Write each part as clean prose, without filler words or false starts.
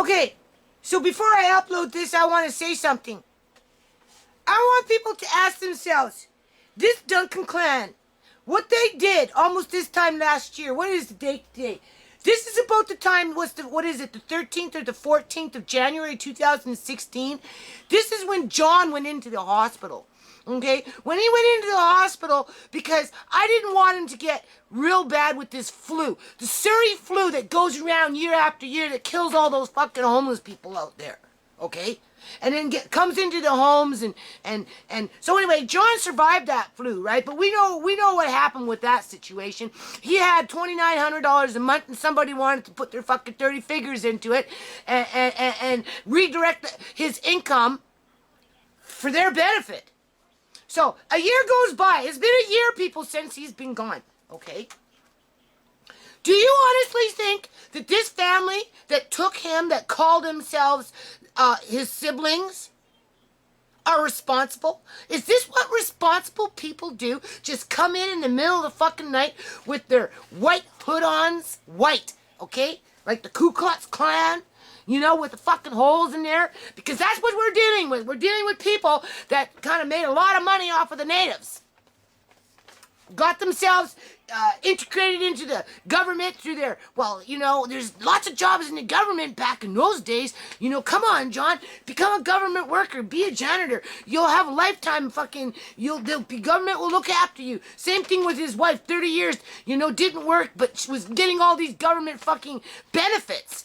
Okay, so before I upload this, I want to say something. I want people to ask themselves, this Duncan clan, what they did almost this time last year, what is the date today? This is about the time, what is it, the 13th or the 14th of January 2016? This is when John went into the hospital. Okay, when he went into the hospital, because I didn't want him to get real bad with this flu, the Surrey flu that goes around year after year that kills all those fucking homeless people out there. Okay, and then comes into the homes and so anyway, John survived that flu, right? But we know what happened with that situation. He had $2,900 a month, and somebody wanted to put their fucking 30 figures into it and redirect his income for their benefit. So, a year goes by. It's been a year, people, since he's been gone, okay? Do you honestly think that this family that took him, that called themselves his siblings, are responsible? Is this what responsible people do? Just come in the middle of the fucking night with their white hood-ons? White, okay? Like the Ku Klux Klan? You know, with the fucking holes in there? Because that's what we're dealing with. We're dealing with people that kind of made a lot of money off of the natives. Got themselves integrated into the government through their, well, you know, there's lots of jobs in the government back in those days. You know, come on, John. Become a government worker. Be a janitor. You'll have a lifetime fucking, the government will look after you. Same thing with his wife. 30 years, you know, didn't work, but she was getting all these government fucking benefits.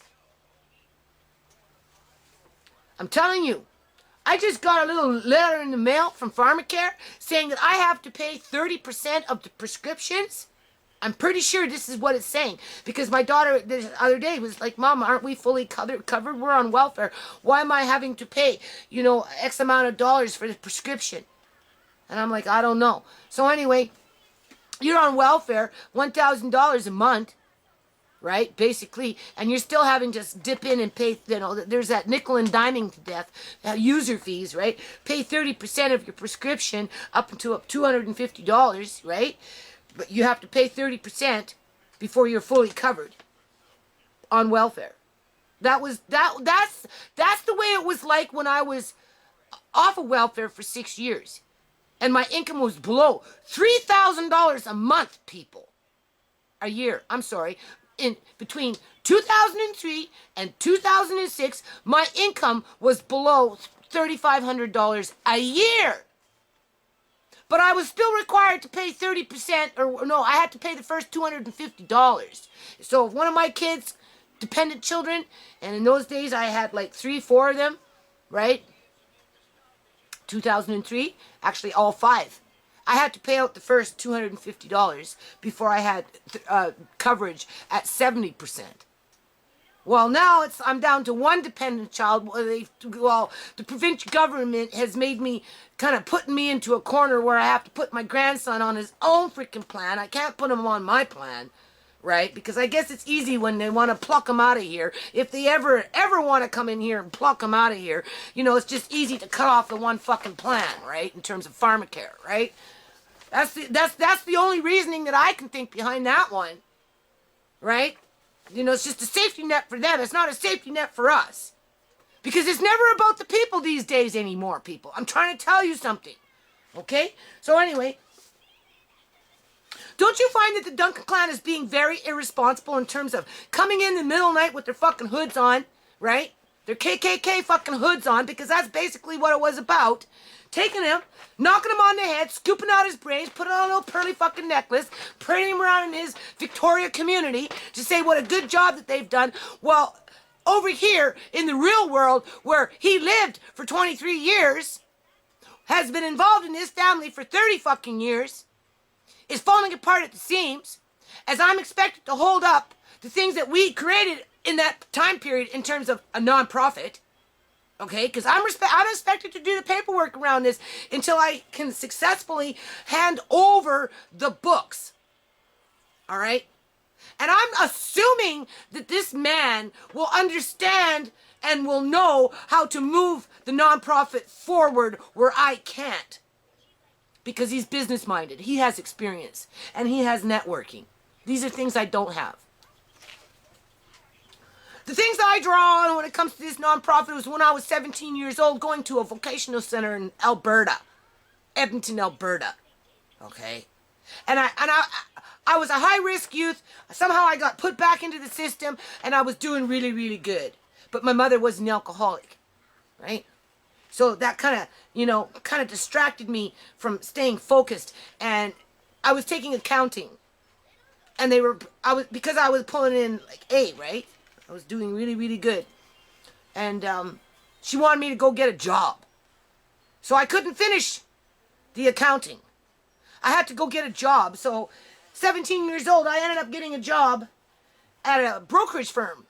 I'm telling you, I just got a little letter in the mail from Pharmacare saying that I have to pay 30% of the prescriptions. I'm pretty sure this is what it's saying. Because my daughter the other day was like, Mom, aren't we fully covered? We're on welfare. Why am I having to pay, you know, X amount of dollars for the prescription? And I'm like, I don't know. So anyway, you're on welfare, $1,000 a month. Right, basically, and you're still having to dip in and pay, you know, there's that nickel and diming to death, user fees, right? Pay 30% of your prescription up until $250, right? But you have to pay 30% before you're fully covered on welfare. That's the way it was like when I was off of welfare for 6 years, and my income was below $3,000 a month, people, a year. I'm sorry. In between 2003 and 2006, my income was below $3,500 a year. But I was still required to pay 30%, or no, I had to pay the first $250. So if one of my kids, dependent children, and in those days I had like 3-4 of them, right? 2003, actually all 5. I had to pay out the first $250 before I had coverage at 70%. Well, now I'm down to one dependent child. Well, the provincial government has made me, kind of putting me into a corner where I have to put my grandson on his own freaking plan. I can't put him on my plan, right? Because I guess it's easy when they want to pluck him out of here. If they ever want to come in here and pluck him out of here, you know, it's just easy to cut off the one fucking plan, right? In terms of pharmacare, right? That's the only reasoning that I can think behind that one, right? You know, it's just a safety net for them. It's not a safety net for us. Because it's never about the people these days anymore, people. I'm trying to tell you something, okay? So anyway, don't you find that the Duncan clan is being very irresponsible in terms of coming in the middle of the night with their fucking hoods on, right? Their KKK fucking hoods on, because that's basically what it was about. Taking him, knocking him on the head, scooping out his brains, putting on a little pearly fucking necklace, parading him around in his Victoria community to say what a good job that they've done. Well, over here in the real world, where he lived for 23 years, has been involved in his family for 30 fucking years, is falling apart at the seams, as I'm expected to hold up the things that we created in that time period in terms of a non-profit. Okay, because I'm expected to do the paperwork around this until I can successfully hand over the books. All right? And I'm assuming that this man will understand and will know how to move the nonprofit forward where I can't. Because he's business-minded. He has experience. And he has networking. These are things I don't have. The things that I draw on when it comes to this nonprofit was when I was 17 years old going to a vocational center in Alberta, Edmonton, Alberta. Okay? And I was a high-risk youth. Somehow I got put back into the system, and I was doing really, really good. But my mother was an alcoholic, right? So that kind of distracted me from staying focused. And I was taking accounting. And because I was pulling in like A, right? I was doing really, really good. And she wanted me to go get a job. So I couldn't finish the accounting. I had to go get a job. So 17 years old, I ended up getting a job at a brokerage firm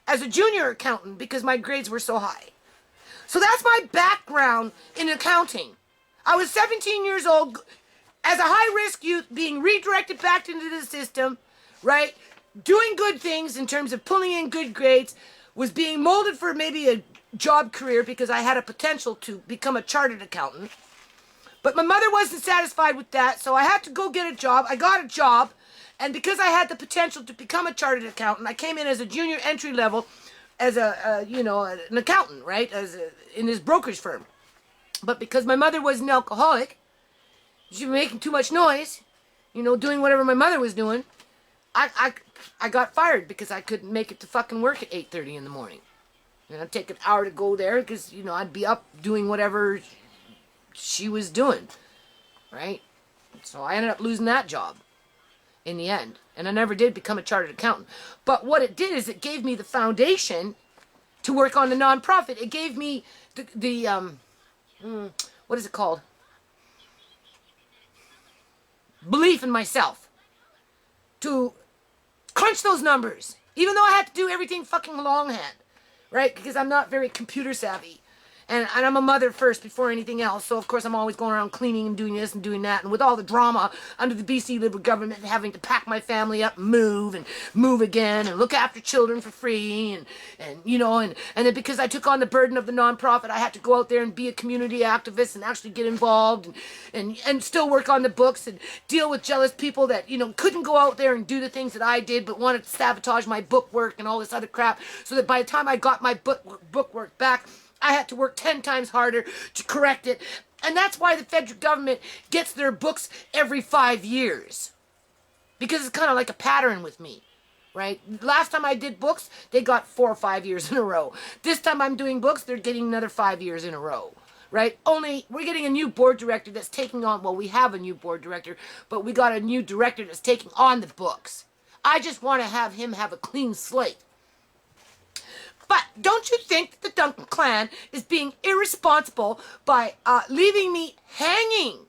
as a junior accountant because my grades were so high. So that's my background in accounting. I was 17 years old as a high-risk youth being redirected back into the system, right? Doing good things in terms of pulling in good grades, was being molded for maybe a job career because I had a potential to become a chartered accountant. But my mother wasn't satisfied with that, so I had to go get a job. I got a job, and because I had the potential to become a chartered accountant, I came in as a junior entry level as an accountant, right? In this brokerage firm. But because my mother was an alcoholic, she was making too much noise, doing whatever my mother was doing, I got fired because I couldn't make it to fucking work at 8:30 in the morning. And I'd take an hour to go there because, I'd be up doing whatever she was doing, right? So I ended up losing that job in the end. And I never did become a chartered accountant. But what it did is it gave me the foundation to work on the nonprofit. It gave me what is it called? Belief in myself. To crunch those numbers. Even though I had to do everything fucking longhand. Right? Because I'm not very computer savvy. And I'm a mother first before anything else. So, of course, I'm always going around cleaning and doing this and doing that. And with all the drama under the BC Liberal government, having to pack my family up and move again and look after children for free. And then because I took on the burden of the nonprofit, I had to go out there and be a community activist and actually get involved and still work on the books and deal with jealous people that, couldn't go out there and do the things that I did but wanted to sabotage my book work and all this other crap. So that by the time I got my book work back, I had to work 10 times harder to correct it. And that's why the federal government gets their books every 5 years. Because it's kind of like a pattern with me, right? Last time I did books, they got 4 or 5 years in a row. This time I'm doing books, they're getting another 5 years in a row, right? Only we're getting a new board director that's taking on, well, we have a new board director, but we got a new director that's taking on the books. I just want to have him have a clean slate. But don't you think that the Duncan clan is being irresponsible by leaving me hanging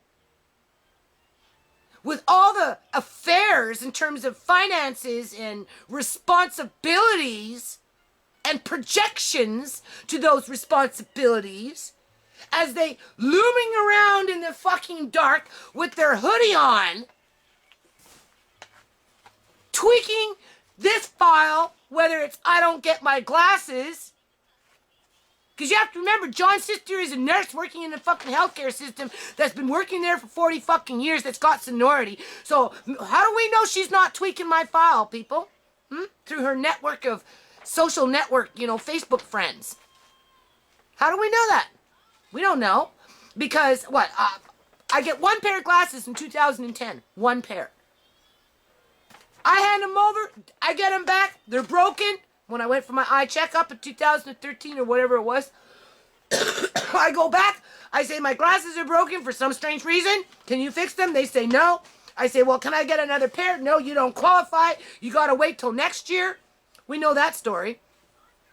with all the affairs in terms of finances and responsibilities and projections to those responsibilities as they looming around in the fucking dark with their hoodie on, tweaking this file, whether it's I don't get my glasses. Because you have to remember, John's sister is a nurse working in the fucking healthcare system that's been working there for 40 fucking years that's got seniority. So how do we know she's not tweaking my file, people? Through her network of social network, Facebook friends. How do we know that? We don't know. Because, I get one pair of glasses in 2010. One pair. I hand them over, I get them back, they're broken. When I went for my eye checkup in 2013 or whatever it was, I go back, I say my glasses are broken for some strange reason. Can you fix them? They say no. I say, well, can I get another pair? No, you don't qualify. You got to wait till next year. We know that story.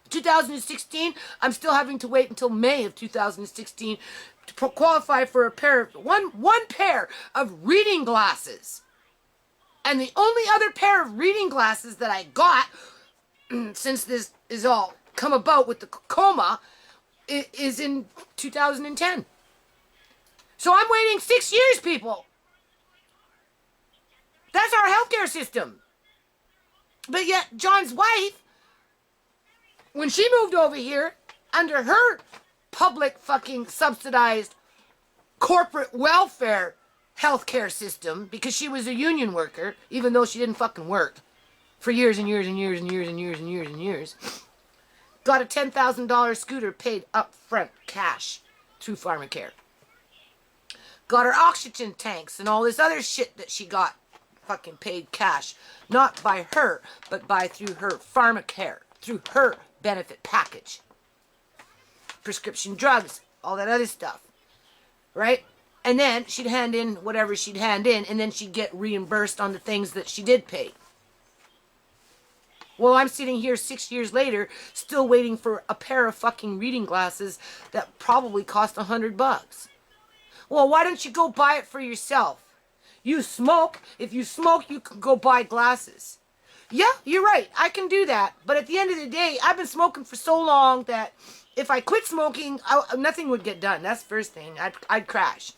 2016, I'm still having to wait until May of 2016 to qualify for one pair of reading glasses. And the only other pair of reading glasses that I got, since this is all come about with the coma, is in 2010. So I'm waiting 6 years, people. That's our healthcare system. But yet, John's wife, when she moved over here, under her public fucking subsidized corporate welfare healthcare system, because she was a union worker, even though she didn't fucking work for years and years and years and years and years and years and years. got a $10,000 scooter paid up front cash through pharmacare. Got her oxygen tanks and all this other shit that she got fucking paid cash. Not by her, but through her pharmacare, through her benefit package. Prescription drugs, all that other stuff. Right? And then she'd hand in whatever she'd hand in, and then she'd get reimbursed on the things that she did pay. Well, I'm sitting here 6 years later, still waiting for a pair of fucking reading glasses that probably cost $100. Well, why don't you go buy it for yourself? You smoke. If you smoke, you can go buy glasses. Yeah, you're right. I can do that. But at the end of the day, I've been smoking for so long that if I quit smoking, nothing would get done. That's the first thing. I'd crash.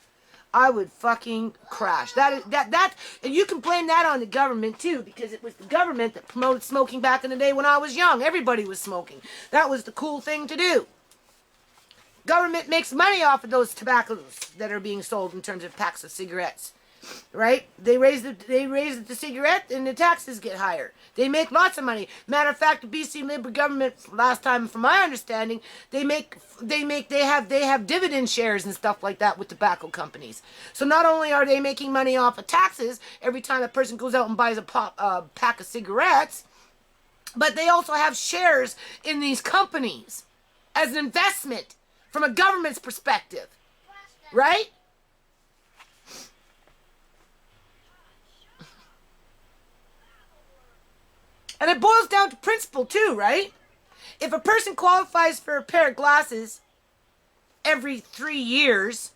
I would fucking crash. And you can blame that on the government too, because it was the government that promoted smoking back in the day when I was young. Everybody was smoking. That was the cool thing to do. Government makes money off of those tobaccos that are being sold in terms of packs of cigarettes. Right? They raise the cigarette and the taxes get higher. They make lots of money. Matter of fact, the BC Liberal government, last time from my understanding, they have dividend shares and stuff like that with tobacco companies. So not only are they making money off of taxes every time a person goes out and buys a pack of cigarettes, but they also have shares in these companies as an investment from a government's perspective. Right? And it boils down to principle too, right? If a person qualifies for a pair of glasses every 3 years,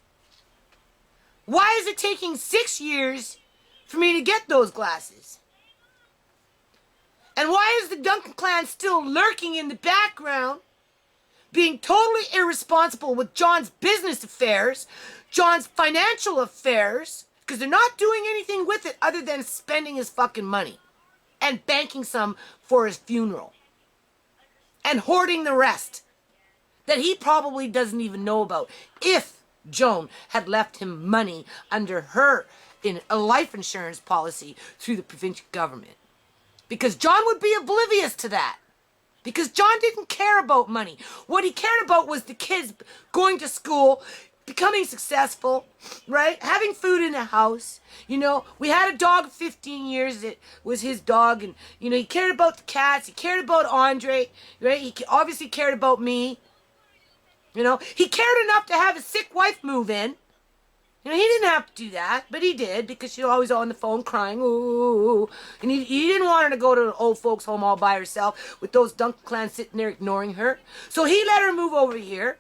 why is it taking 6 years for me to get those glasses? And why is the Duncan clan still lurking in the background, being totally irresponsible with John's business affairs, John's financial affairs, because they're not doing anything with it other than spending his fucking money and banking some for his funeral and hoarding the rest that he probably doesn't even know about. If Joan had left him money under her in a life insurance policy through the provincial government. Because John would be oblivious to that. Because John didn't care about money. What he cared about was the kids going to school, becoming successful, right? Having food in the house. You know, we had a dog 15 years. It was his dog. And, you know, he cared about the cats. He cared about Andre, right? He obviously cared about me. You know, he cared enough to have a sick wife move in. You know, he didn't have to do that, but he did because she was always on the phone crying, ooh. And he didn't want her to go to an old folks home all by herself with those Duncan clan sitting there ignoring her. So he let her move over here,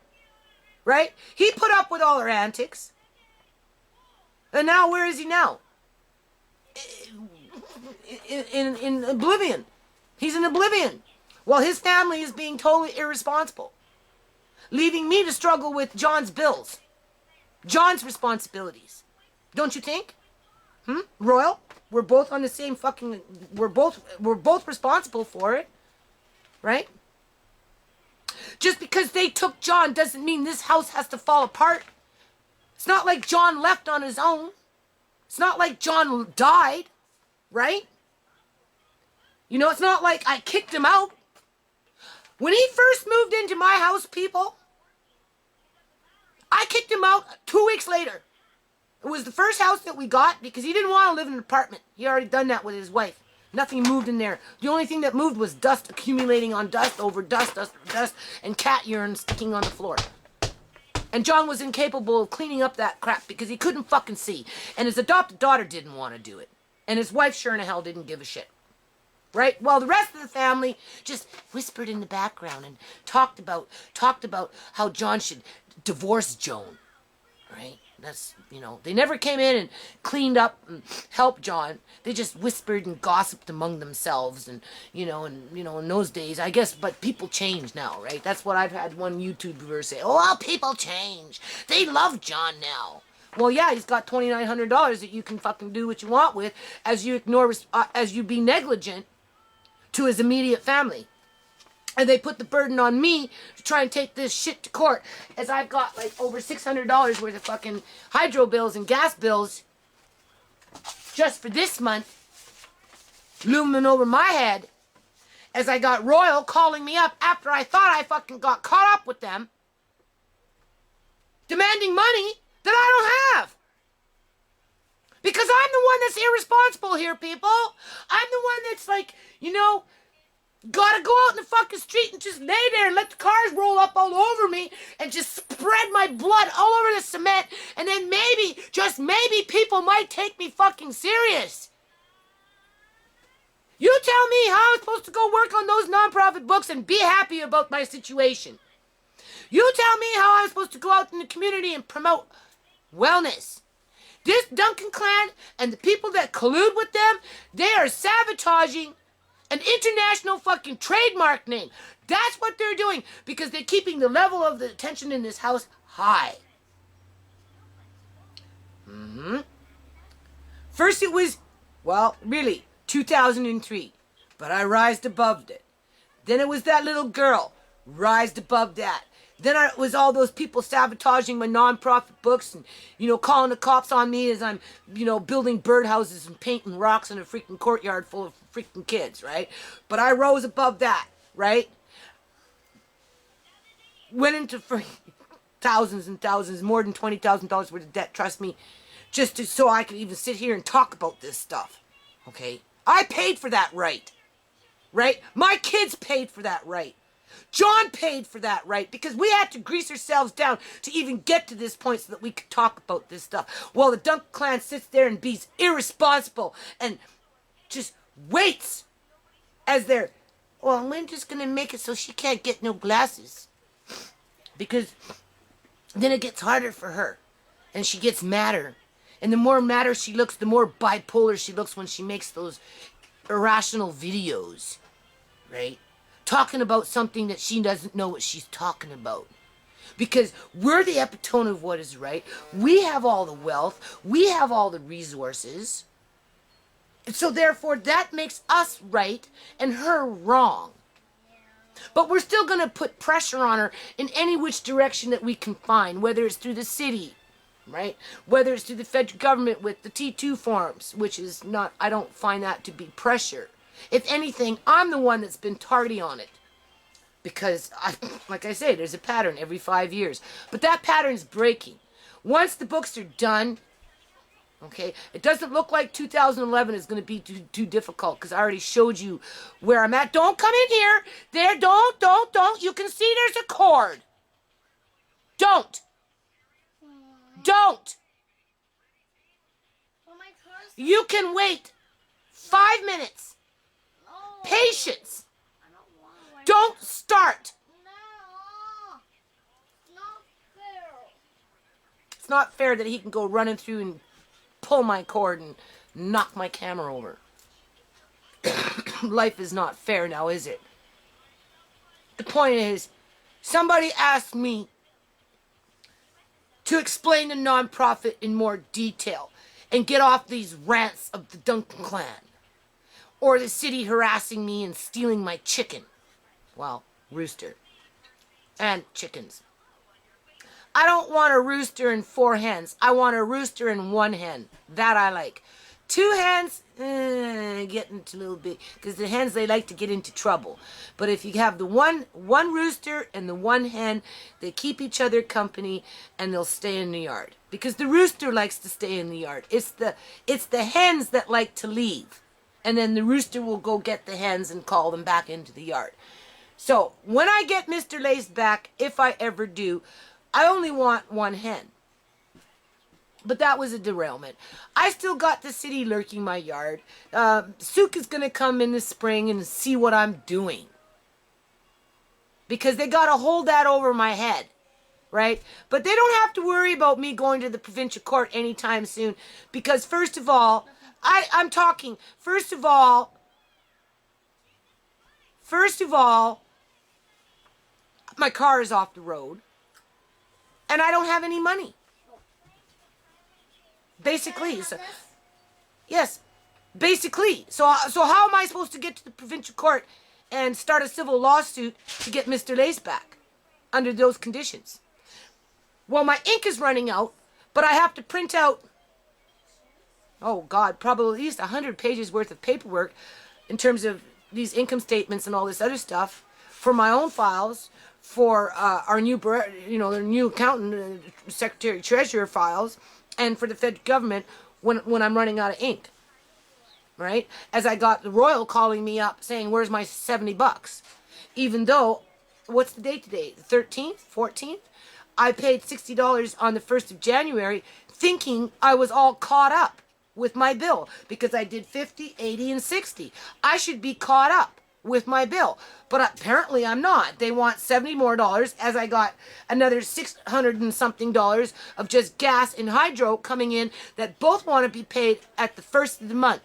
right? He put up with all her antics. And now where is he now? In oblivion. He's in oblivion. While his family is being totally irresponsible. Leaving me to struggle with John's bills. John's responsibilities. Don't you think? Royal? We're both on the same fucking... We're both responsible for it. Right? Just because they took John doesn't mean this house has to fall apart. It's not like John left on his own. It's not like John died. Right? You know, it's not like I kicked him out. When he first moved into my house, people... I kicked him out 2 weeks later. It was the first house that we got because he didn't want to live in an apartment. He already done that with his wife. Nothing moved in there. The only thing that moved was dust accumulating on dust over dust, and cat urine sticking on the floor. And John was incapable of cleaning up that crap because he couldn't fucking see. And his adopted daughter didn't want to do it. And his wife sure in hell didn't give a shit. Right? Well, the rest of the family just whispered in the background and talked about how John should divorce Joan, right? That's, you know, they never came in and cleaned up and helped John. They just whispered and gossiped among themselves, and you know, in those days, I guess. But people change now, right? That's what I've had one YouTuber say. Oh, well, people change. They love John now. Well, yeah, he's got $2,900 that you can fucking do what you want with, as you ignore, as you be negligent to his immediate family. And they put the burden on me to try and take this shit to court, as I've got like over $600 worth of fucking hydro bills and gas bills just for this month looming over my head. as I got Royal calling me up after I thought I fucking got caught up with them, demanding money that I don't have. Because I'm the one that's irresponsible here, people. I'm the one that's like, you know, gotta go out in the fucking street and just lay there and let the cars roll up all over me and just spread my blood all over the cement, and then maybe, just maybe, people might take me fucking serious. You tell me how I'm supposed to go work on those nonprofit books and be happy about my situation. You tell me how I'm supposed to go out in the community and promote wellness. This Duncan clan and the people that collude with them, they are sabotaging an international fucking trademark name. That's what they're doing, because they're keeping the level of the tension in this house high. First it was, well, really, 2003. But I rised above it. Then it was that little girl, rised above that. Then it was all those people sabotaging my nonprofit books and, you know, calling the cops on me as I'm, you know, building birdhouses and painting rocks in a freaking courtyard full of freaking kids, right? But I rose above that, right? Went into thousands and thousands, more than $20,000 worth of debt, trust me, just so I could even sit here and talk about this stuff, okay? I paid for that right? My kids paid for that right. John paid for that right, because we had to grease ourselves down to even get to this point so that we could talk about this stuff. While the Duncan clan sits there and be irresponsible and just waits as they're, well, I'm just going to make it so she can't get no glasses. Because then it gets harder for her. And she gets madder. And the more madder she looks, the more bipolar she looks when she makes those irrational videos. Right? Talking about something that she doesn't know what she's talking about. Because we're the epitome of what is right. We have all the wealth. We have all the resources. And so therefore that makes us right and her wrong. But we're still going to put pressure on her in any which direction that we can find. Whether it's through the city, right? Whether it's through the federal government with the T2 forms, which is not, I don't find that to be pressure. If anything, I'm the one that's been tardy on it. Because, like I say, there's a pattern every 5 years. But that pattern's breaking. Once the books are done, okay, it doesn't look like 2011 is going to be too difficult, because I already showed you where I'm at. Don't come in here. There, don't. You can see there's a cord. Don't. You can wait 5 minutes. Patience. Don't start. No. Not fair. It's not fair that he can go running through and pull my cord and knock my camera over. Life is not fair now, is it? The point is, somebody asked me to explain the nonprofit in more detail and get off these rants of the Duncan clan. Or the city harassing me and stealing my chicken. Well, rooster. And chickens. I don't want a rooster and 4 hens. I want a rooster and 1 hen. That I like. 2 hens, getting into a little bit, because the hens, they like to get into trouble. But if you have the one rooster and the 1 hen, they keep each other company and they'll stay in the yard. Because the rooster likes to stay in the yard. It's the hens that like to leave. And then the rooster will go get the hens and call them back into the yard. So, when I get Mr. Lace back, if I ever do, I only want 1 hen. But that was a derailment. I still got the city lurking my yard. Sook is going to come in the spring and see what I'm doing. Because they got to hold that over my head. Right? But they don't have to worry about me going to the provincial court anytime soon. Because first of all, I'm talking, first of all, my car is off the road, and I don't have any money. Basically, so, yes, basically. So how am I supposed to get to the provincial court and start a civil lawsuit to get Mr. Lace back under those conditions? Well, my ink is running out, but I have to print out, oh God, probably at least 100 pages worth of paperwork in terms of these income statements and all this other stuff for my own files, for our new, the new accountant, secretary, treasurer files, and for the federal government when I'm running out of ink, right? As I got the Royal calling me up saying, "Where's my $70?" Even though, what's the date today? The 13th, 14th. I paid $60 on the 1st of January, thinking I was all caught up with my bill because I did 50, 80, and 60. I should be caught up with my bill, but apparently I'm not. They want $70 more, as I got another $600 and something of just gas and hydro coming in that both want to be paid at the 1st of the month.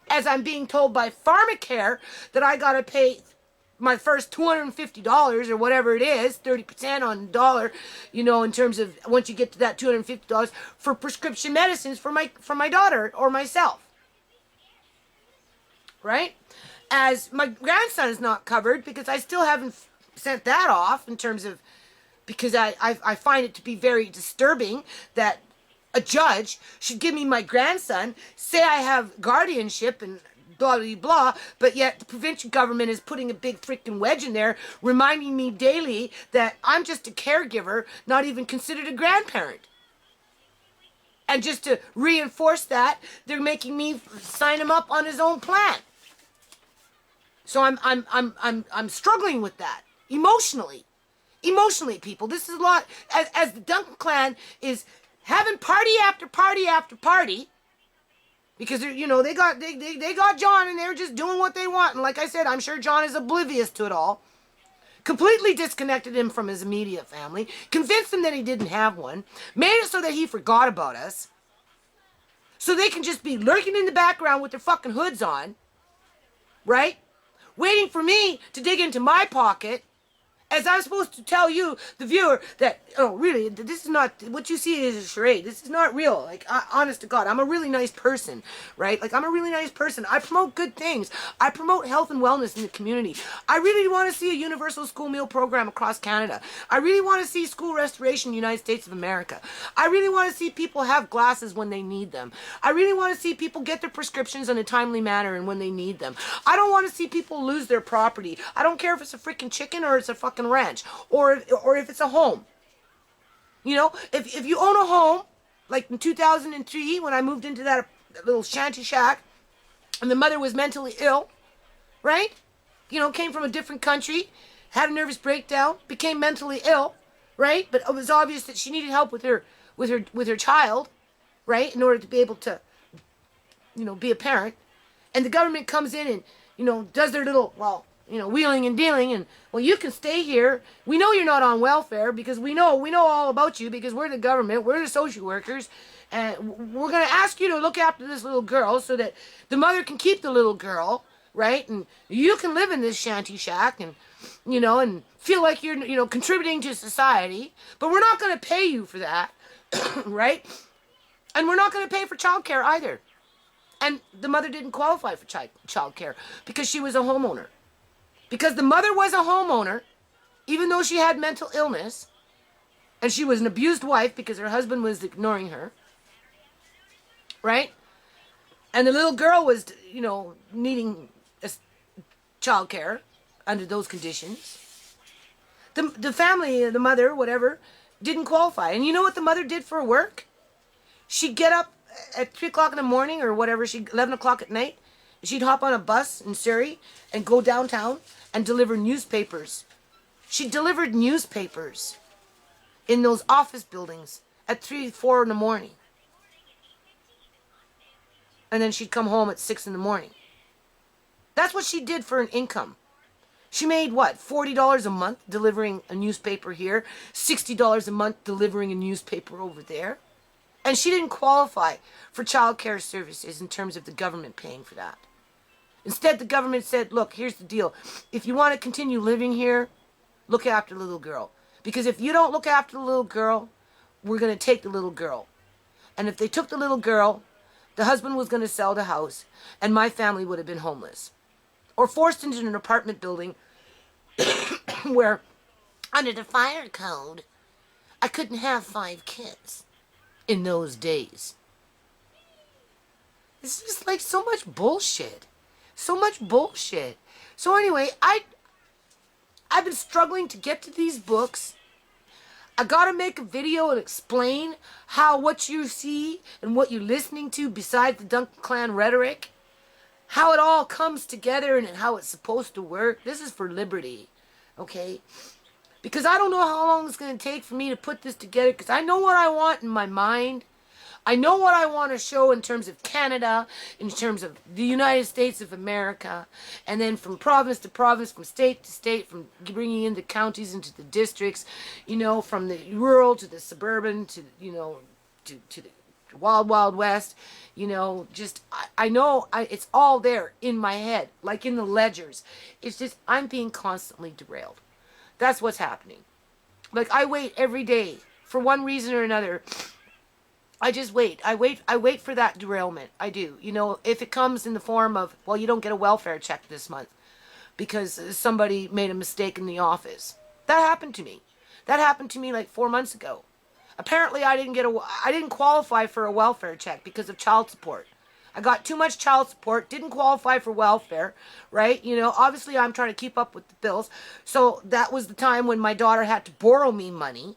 As I'm being told by Pharmacare that I got to pay my first $250 or whatever it is, 30% on the dollar, in terms of once you get to that $250 for prescription medicines for my daughter or myself. Right? As my grandson is not covered because I still haven't sent that off in terms of, because I find it to be very disturbing that a judge should give me my grandson, say I have guardianship and blah, blah, blah, but yet the provincial government is putting a big freaking wedge in there, reminding me daily that I'm just a caregiver, not even considered a grandparent. And just to reinforce that, they're making me sign him up on his own plan. So I'm struggling with that emotionally. Emotionally, people, this is a lot. As the Duncan clan is having party after party after party. Because they got John and they're just doing what they want. And like I said, I'm sure John is oblivious to it all. Completely disconnected him from his immediate family. Convinced him that he didn't have one. Made it so that he forgot about us. So they can just be lurking in the background with their fucking hoods on. Right? Waiting for me to dig into my pocket. As I'm supposed to tell you, the viewer, that, oh, really, this is not, what you see is a charade. This is not real. Like, honest to God, I'm a really nice person, right? Like, I'm a really nice person. I promote good things. I promote health and wellness in the community. I really want to see a universal school meal program across Canada. I really want to see school restoration in the United States of America. I really want to see people have glasses when they need them. I really want to see people get their prescriptions in a timely manner and when they need them. I don't want to see people lose their property. I don't care if it's a freaking chicken or it's a fucking ranch, or if it's a home. If you own a home, like in 2003 when I moved into that little shanty shack, and the mother was mentally ill, right? Came from a different country, had a nervous breakdown, became mentally ill, right? But it was obvious that she needed help with her child, right? In order to be able to, be a parent. And the government comes in and, does their little, wheeling and dealing, and, well, you can stay here. We know you're not on welfare because we know all about you because we're the government, we're the social workers, and we're going to ask you to look after this little girl so that the mother can keep the little girl, right? And you can live in this shanty shack and, and feel like you're, contributing to society, but we're not going to pay you for that, right? And we're not going to pay for childcare either. And the mother didn't qualify for childcare because she was a homeowner. Because the mother was a homeowner, even though she had mental illness, and she was an abused wife because her husband was ignoring her, right? And the little girl was, needing child care under those conditions. The family, the mother, whatever, didn't qualify. And you know what the mother did for work? She'd get up at 3 o'clock in the morning or whatever, 11 o'clock at night, she'd hop on a bus in Surrey and go downtown and deliver newspapers. She delivered newspapers in those office buildings at 3, 4 in the morning. And then she'd come home at 6 in the morning. That's what she did for an income. She made, what, $40 a month delivering a newspaper here, $60 a month delivering a newspaper over there. And she didn't qualify for child care services in terms of the government paying for that. Instead, the government said, look, here's the deal. If you want to continue living here, look after the little girl. Because if you don't look after the little girl, we're going to take the little girl. And if they took the little girl, the husband was going to sell the house, and my family would have been homeless. Or forced into an apartment building where, under the fire code, I couldn't have 5 kids in those days. This is like so much bullshit. So much bullshit. So anyway, I've been struggling to get to these books. I gotta make a video and explain how what you see and what you're listening to besides the Duncan clan rhetoric, how it all comes together and how it's supposed to work. This is for liberty, okay? Because I don't know how long it's going to take for me to put this together, because I know what I want in my mind. I know what I want to show in terms of Canada, in terms of the United States of America, and then from province to province, from state to state, from bringing in the counties into the districts, you know, from the rural to the suburban to, you know, to the wild, wild west, you know, just, I know it's all there in my head, like in the ledgers. It's just, I'm being constantly derailed. That's what's happening. Like, I wait every day for one reason or another. I just wait. I wait for that derailment. I do. You know, if it comes in the form of, well, you don't get a welfare check this month because somebody made a mistake in the office. That happened to me. That happened to me like 4 months ago. Apparently, I didn't qualify for a welfare check because of child support. I got too much child support, didn't qualify for welfare, right? You know, obviously I'm trying to keep up with the bills. So that was the time when my daughter had to borrow me money,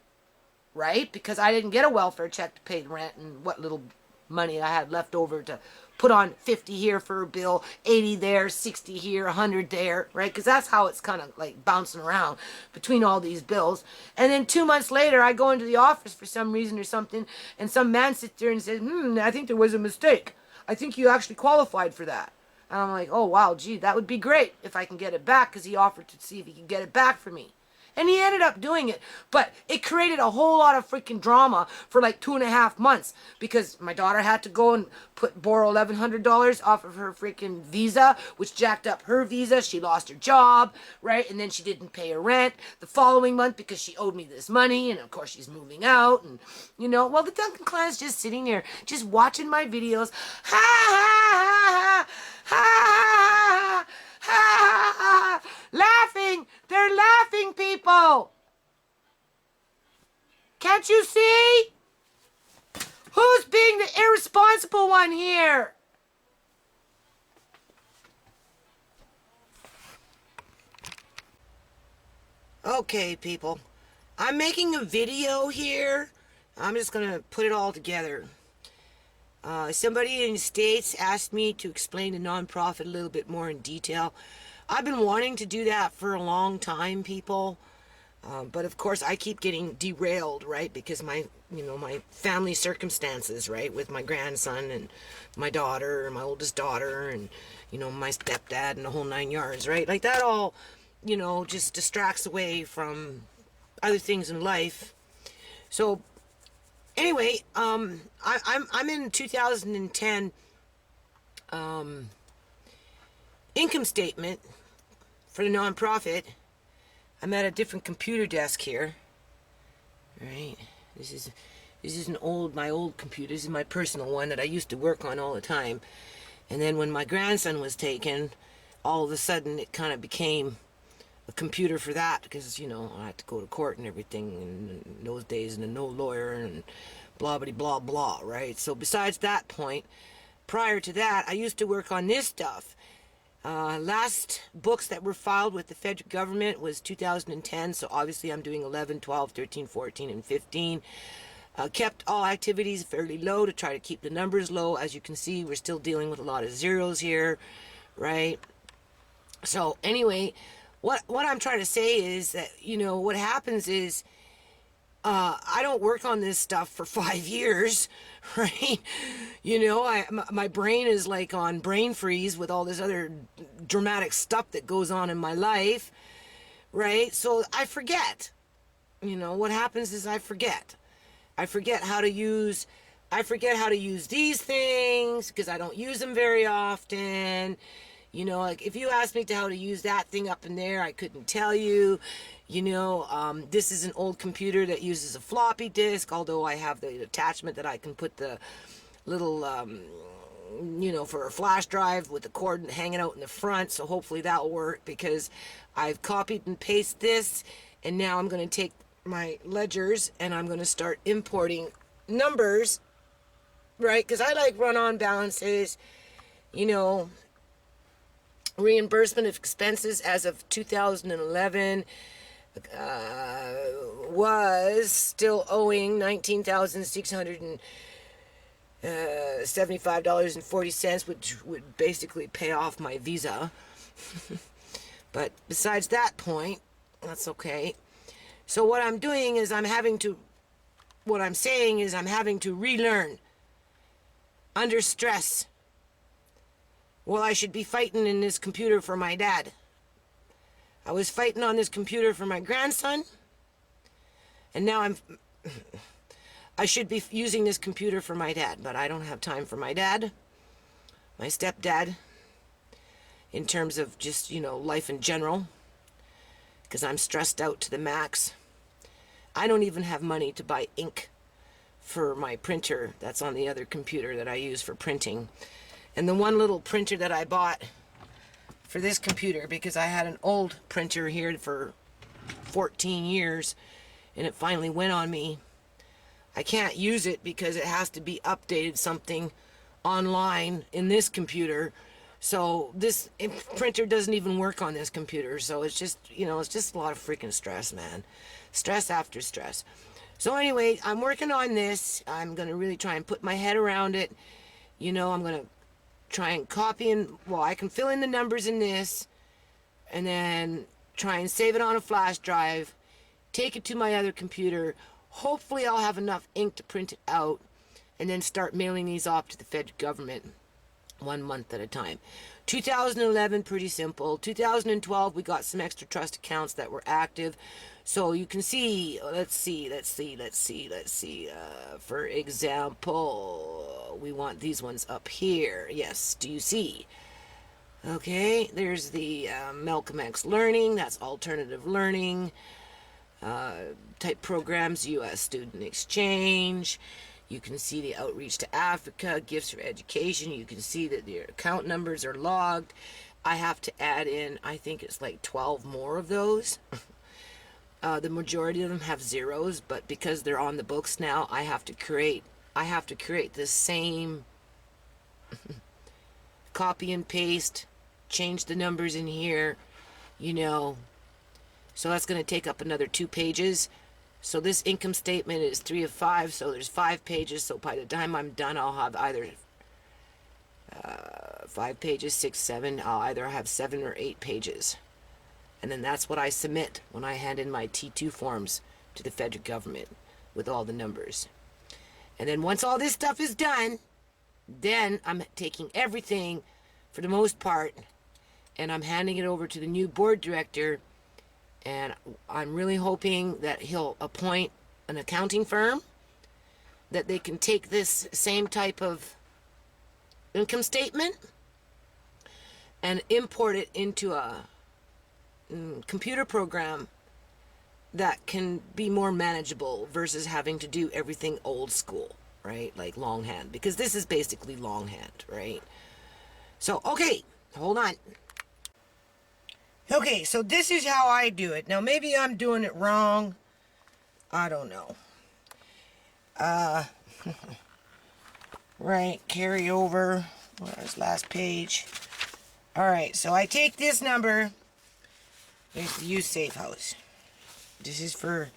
right? Because I didn't get a welfare check to pay the rent and what little money I had left over to put on 50 here for a bill, 80 there, 60 here, 100 there, right? Because that's how it's kind of like bouncing around between all these bills. And then 2 months later, I go into the office for some reason or something, and some man sits there and says, I think there was a mistake. I think you actually qualified for that. And I'm like, oh, wow, gee, that would be great if I can get it back, because he offered to see if he could get it back for me. And he ended up doing it. But it created a whole lot of freaking drama for like 2.5 months, because my daughter had to go and borrow $1,100 off of her freaking visa, which jacked up her visa. She lost her job, right? And then she didn't pay her rent the following month because she owed me this money. And of course she's moving out. And, you know, well, the Duncan clan's just sitting there, just watching my videos. Ha ha ha ha ha ha ha ha, laughing. They're laughing, people. Can't you see? Who's being the irresponsible one here? Okay, people. I'm making a video here. I'm just going to put it all together. Somebody in the States asked me to explain the nonprofit a little bit more in detail. I've been wanting to do that for a long time, people. But of course, I keep getting derailed, right? Because my family circumstances, right? With my grandson and my daughter, my oldest daughter, and, my stepdad and the whole 9 yards, right? Like that all, just distracts away from other things in life. So, anyway, I'm in 2010 income statement for the nonprofit. I'm at a different computer desk here. Right, this is my old computer. This is my personal one that I used to work on all the time. And then when my grandson was taken, all of a sudden it kind of became a computer for that, because I had to go to court and everything in those days, and no lawyer and blah blah blah blah, right? So besides that point, prior to that, I used to work on this stuff. Last books that were filed with the federal government was 2010, so obviously I'm doing 11, 12, 13, 14, and 15. Kept all activities fairly low to try to keep the numbers low. As you can see, we're still dealing with a lot of zeros here, right? So anyway, what I'm trying to say is that, what happens is, I don't work on this stuff for 5 years, right? My brain is like on brain freeze with all this other dramatic stuff that goes on in my life, right? So I forget. What happens is I forget. I forget how to use these things because I don't use them very often. Like if you asked me how to use that thing up in there, I couldn't tell you. This is an old computer that uses a floppy disk, although I have the attachment that I can put the little, for a flash drive with the cord hanging out in the front. So hopefully that'll work, because I've copied and pasted this, and now I'm going to take my ledgers and I'm going to start importing numbers, right? Because I like run-on balances, reimbursement of expenses as of 2011 was still owing $19,675.40, which would basically pay off my visa. But besides that point, that's okay. So what I'm doing is I'm having to relearn under stress. Well, I should be fighting in this computer for my dad. I was fighting on this computer for my grandson, and now I should be using this computer for my dad, but I don't have time for my dad, my stepdad, in terms of just, life in general, because I'm stressed out to the max. I don't even have money to buy ink for my printer that's on the other computer that I use for printing. And the one little printer that I bought for this computer, because I had an old printer here for 14 years and it finally went on me, I can't use it because it has to be updated something online in this computer. So this printer doesn't even work on this computer. So it's just, it's just a lot of freaking stress, man. Stress after stress. So anyway, I'm working on this. I'm going to really try and put my head around it. I'm going to try and copy I can fill in the numbers in this and then try and save it on a flash drive, take it to my other computer. Hopefully I'll have enough ink to print it out and then start mailing these off to the federal government 1 month at a time. 2011, pretty simple. 2012, we got some extra trust accounts that were active. So you can see, let's see. For example, we want these ones up here. Yes, do you see? Okay, there's the Malcolm X Learning. That's alternative learning. Type programs, U.S. student exchange. You can see the outreach to Africa, gifts for education. You can see that the account numbers are logged. I have to add in, I think it's like 12 more of those. The majority of them have zeros, but because they're on the books now, I have to create the same copy and paste, change the numbers in here, So that's going to take up another 2 pages. So this income statement is 3 of 5, so there's 5 pages. So by the time I'm done, I'll have either 5 pages, 6, 7. I'll either have 7 or 8 pages. And then that's what I submit when I hand in my T2 forms to the federal government with all the numbers. And then once all this stuff is done, then I'm taking everything, for the most part, and I'm handing it over to the new board director. And I'm really hoping that he'll appoint an accounting firm, that they can take this same type of income statement and import it into a computer program that can be more manageable versus having to do everything old school, right? Like longhand, because this is basically longhand, right? So, okay, hold on. Okay, so this is how I do it. Now, maybe I'm doing it wrong. I don't know. Right, carry over. Where's last page? Alright, so I take this number. There's the youth safe house. This is for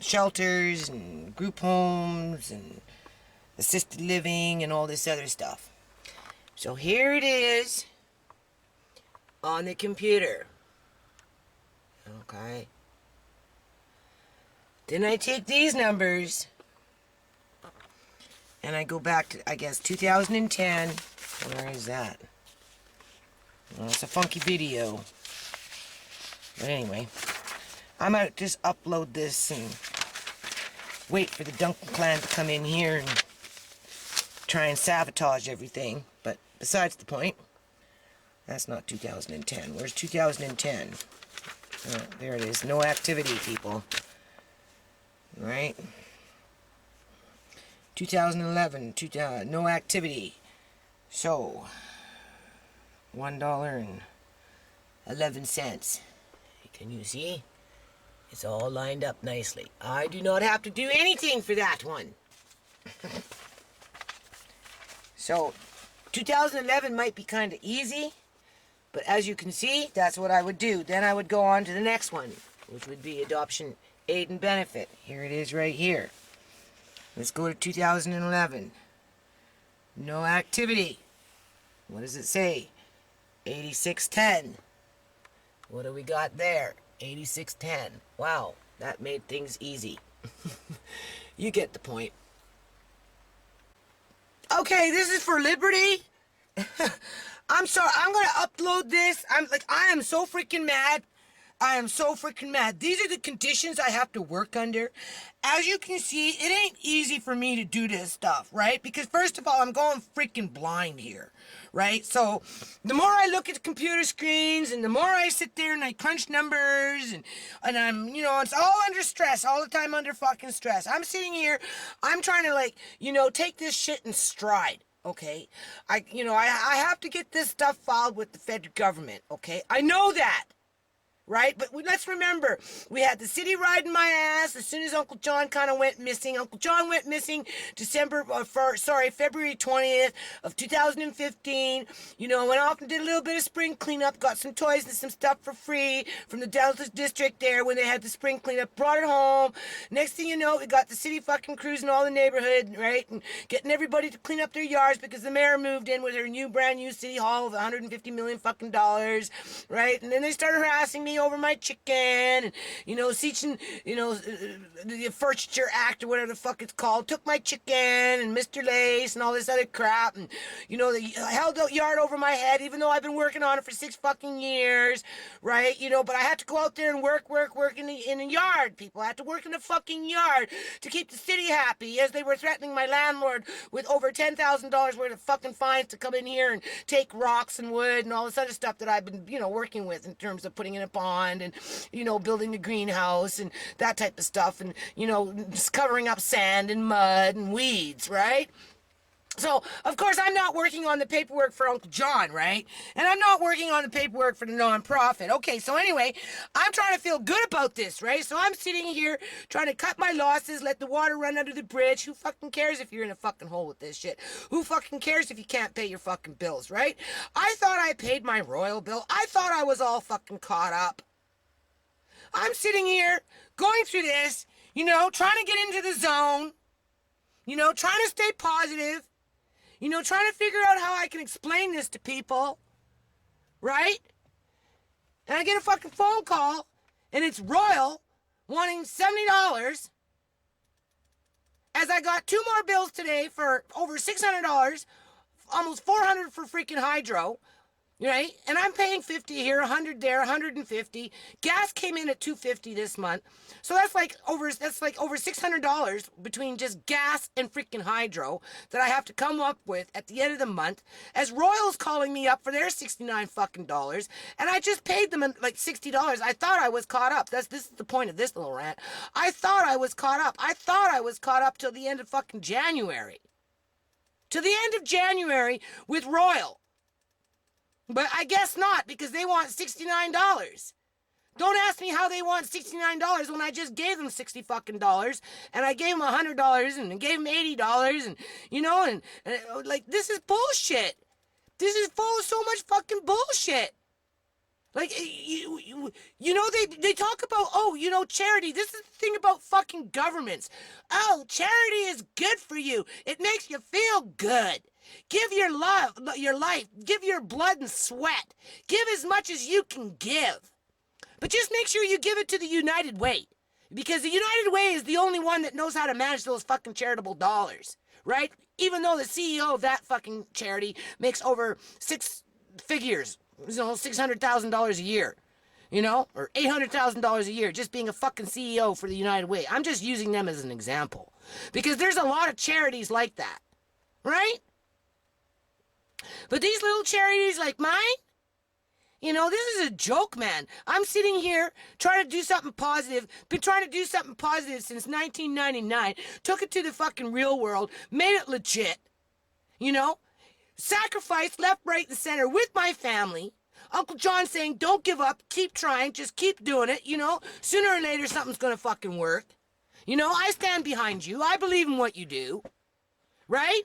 shelters and group homes and assisted living and all this other stuff. So here it is on the computer. Okay. Then I take these numbers and I go back to, I guess, 2010. Where is that? Well, it's a funky video. But anyway, I might just upload this and wait for the Duncan clan to come in here and try and sabotage everything. But besides the point, that's not 2010. Where's 2010? Oh, there it is. No activity, people. Right? 2011, no activity. So, $1.11. Can you see? It's all lined up nicely. I do not have to do anything for that one. So, 2011 might be kind of easy, but as you can see, that's what I would do. Then I would go on to the next one, which would be adoption aid and benefit. Here it is right here. Let's go to 2011. No activity. What does it say? 8610. What do we got there? 8610. Wow, that made things easy. You get the point. Okay, this is for Liberty. I'm sorry, I'm gonna upload this. I am so freaking mad. I am so freaking mad. These are the conditions I have to work under. As you can see, it ain't easy for me to do this stuff, right? Because first of all, I'm going freaking blind here, right? So the more I look at the computer screens and the more I sit there and I crunch numbers and I'm, it's all under stress, all the time under fucking stress. I'm sitting here, I'm trying to take this shit in stride. Okay, I have to get this stuff filed with the federal government. Okay, I know that. Right? But let's remember, we had the city riding my ass as soon as Uncle John kind of went missing. Uncle John went missing February 20th of 2015. Went off and did a little bit of spring cleanup, got some toys and some stuff for free from the Dallas district there when they had the spring cleanup, brought it home. Next thing you know, we got the city fucking cruising all the neighborhood, right? And getting everybody to clean up their yards because the mayor moved in with her brand new city hall of $150 million fucking dollars, right? And then they started harassing me over my chicken and seeking the Furniture Act or whatever the fuck it's called, took my chicken and Mr. Lace and all this other crap, and they held the yard over my head even though I've been working on it for 6 fucking years, right? But I had to go out there and work in the yard, people. I had to work in the fucking yard to keep the city happy as they were threatening my landlord with over $10,000 worth of fucking fines to come in here and take rocks and wood and all this other stuff that I've been working with in terms of putting in a pond and building the greenhouse and that type of stuff, and just covering up sand and mud and weeds, right? So, of course, I'm not working on the paperwork for Uncle John, right? And I'm not working on the paperwork for the nonprofit. Okay, so anyway, I'm trying to feel good about this, right? So I'm sitting here trying to cut my losses, let the water run under the bridge. Who fucking cares if you're in a fucking hole with this shit? Who fucking cares if you can't pay your fucking bills, right? I thought I paid my royal bill. I thought I was all fucking caught up. I'm sitting here going through this, trying to get into the zone, trying to stay positive, trying to figure out how I can explain this to people, right? And I get a fucking phone call, and it's Royal wanting $70, as I got 2 more bills today for over $600, almost $400 for freaking hydro, right? And I'm paying $50 here, $100 there, $150. Gas came in at $250 this month. So that's like over $600 between just gas and freaking hydro that I have to come up with at the end of the month. As Royal's calling me up for their $69 fucking dollars, and I just paid them like $60. I thought I was caught up. This is the point of this little rant. I thought I was caught up. I thought I was caught up till the end of fucking January. To the end of January with Royal. But I guess not, because they want $69. Don't ask me how they want $69 when I just gave them $60 fucking dollars, and I gave them $100, and I gave them $80, and like, this is bullshit. This is full of so much fucking bullshit. Like, they talk about, charity. This is the thing about fucking governments. Oh, charity is good for you. It makes you feel good. Give your love, your life, give your blood and sweat. Give as much as you can give. But just make sure you give it to the United Way. Because the United Way is the only one that knows how to manage those fucking charitable dollars. Right? Even though the CEO of that fucking charity makes over 6 figures. $600,000 a year. Or $800,000 a year just being a fucking CEO for the United Way. I'm just using them as an example. Because there's a lot of charities like that. Right? But these little charities like mine, this is a joke, man. I'm sitting here trying to do something positive. Been trying to do something positive since 1999. Took it to the fucking real world. Made it legit. Sacrificed left, right, and center with my family. Uncle John saying, don't give up. Keep trying. Just keep doing it. Sooner or later something's going to fucking work. I stand behind you. I believe in what you do. Right?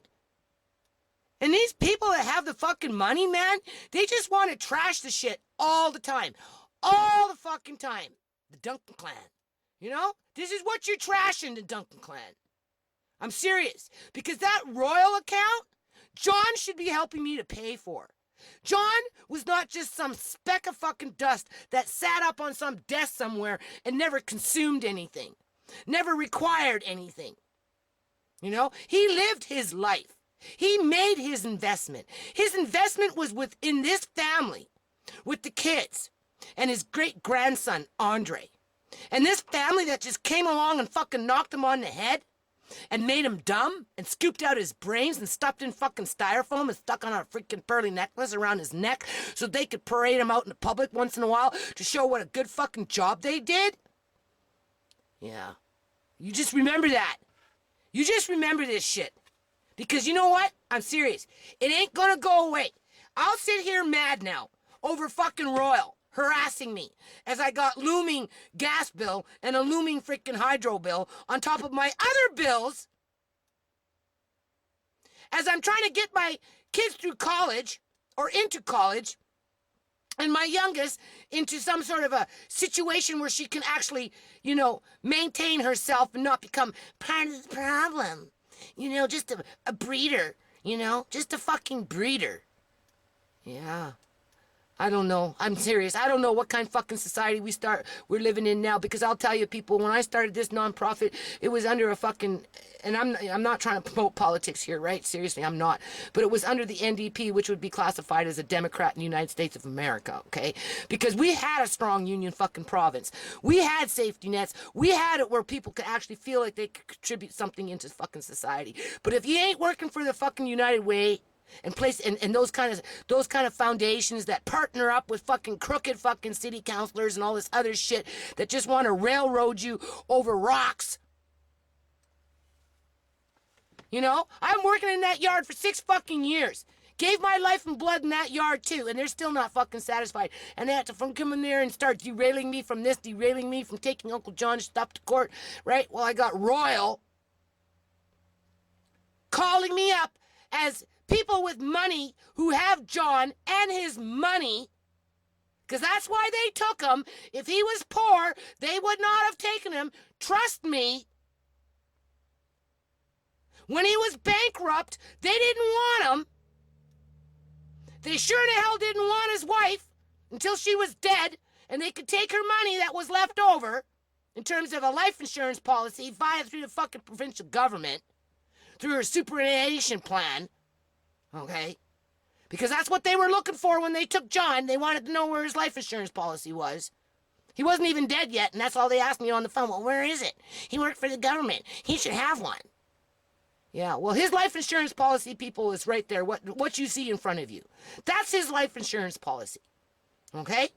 And these people that have the fucking money, man, they just want to trash the shit all the time. All the fucking time. The Duncan clan. You know? This is what you're trashing, the Duncan clan. I'm serious. Because that royal account, John should be helping me to pay for. John was not just some speck of fucking dust that sat up on some desk somewhere and never consumed anything. Never required anything. You know? He lived his life. He made his investment. His investment was within this family, with the kids, and his great-grandson, Andre. And this family that just came along and fucking knocked him on the head and made him dumb and scooped out his brains and stuffed in fucking styrofoam and stuck on a freaking pearly necklace around his neck so they could parade him out in the public once in a while to show what a good fucking job they did? Yeah. You just remember that. You just remember this shit. Because you know what? I'm serious. It ain't gonna go away. I'll sit here mad now over fucking Royal harassing me as I got looming gas bill and a looming freaking hydro bill on top of my other bills as I'm trying to get my kids through college or into college and my youngest into some sort of a situation where she can actually, you know, maintain herself and not become part of the problem. You know, just a breeder, you know? Just a fucking breeder. Yeah. I don't know. I'm serious. I don't know what kind of fucking society we're living in now, because I'll tell you, people, when I started this nonprofit, it was under a fucking, and I'm not trying to promote politics here, right? Seriously, I'm not. But it was under the NDP, which would be classified as a Democrat in the United States of America, okay? Because we had a strong union fucking province. We had safety nets. We had it where people could actually feel like they could contribute something into fucking society. But if you ain't working for the fucking United Way, and place and those kind of foundations that partner up with fucking crooked fucking city councilors and all this other shit that just want to railroad you over rocks. You know, I'm working in that yard for 6 fucking years. Gave my life and blood in that yard too, and they're still not fucking satisfied. And they have to come in there and start derailing me from this, derailing me from taking Uncle John's stuff to court, right? Well, I got Royal calling me up as people with money who have John and his money, because that's why they took him. If he was poor, they would not have taken him. Trust me. When he was bankrupt, they didn't want him. They sure the hell didn't want his wife until she was dead, and they could take her money that was left over in terms of a life insurance policy through the fucking provincial government, through her superannuation plan. Okay? Because that's what they were looking for when they took John. They wanted to know where his life insurance policy was. He wasn't even dead yet, and that's all they asked me on the phone. Well, where is it? He worked for the government. He should have one. Yeah, well, his life insurance policy, people, is right there. What you see in front of you. That's his life insurance policy. Okay?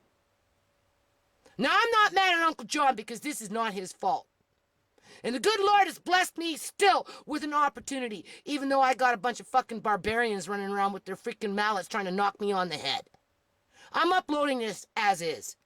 Now, I'm not mad at Uncle John because this is not his fault. And the good Lord has blessed me still with an opportunity, even though I got a bunch of fucking barbarians running around with their freaking mallets trying to knock me on the head. I'm uploading this as is.